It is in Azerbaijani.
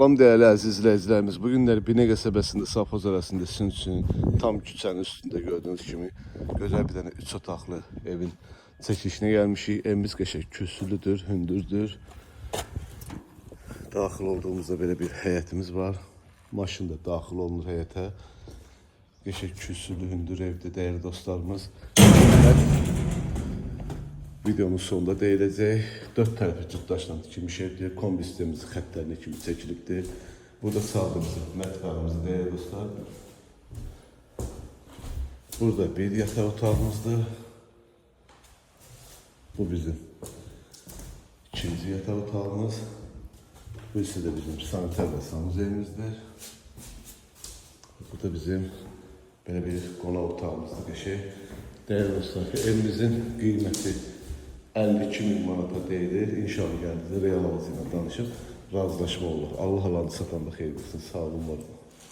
Salam değerli əziz izləyicilərimiz. Bugünləri Binə qəsəbəsində Safxoz arasında sizin üçün tam küçənin üstündə gördüğünüz kimi gözəl bir dənə 3 otaqlı evin çəkilişinə gəlmişik. Evimiz qəşəng kürsülüdür, hündürdür. Daxil olduğumuzda belə bir həyətimiz var. Maşın da daxil olunur həyətə. Qəşəng kürsülü, hündür evdir değerli dostlarımız. Videonun sonunda deyiləcək. 4 tərəfi cütdaşla tikilmiş evdir. Kombi sistemimiz xəttlərinə kimi çəkilibdir. Burada sağdığımızda mətbəximiz değerli dostlar. Burada bir yataq otağımızdır. Bu bizim ikinci yataq otağımız. Bu ise de bizim saniter ve sanuzeyimizdir. Bu da bizim böyle bir qonaq otağımızdır qəşəng. Değerli dostlar, evimizin qiyməti 52.000 manata deyilir. İnşallah gəldiyinizdə real alıcı ilə danışıb razılaşma olur. Allah alanı satanda xeyir olsun. Sağ olun, var olun.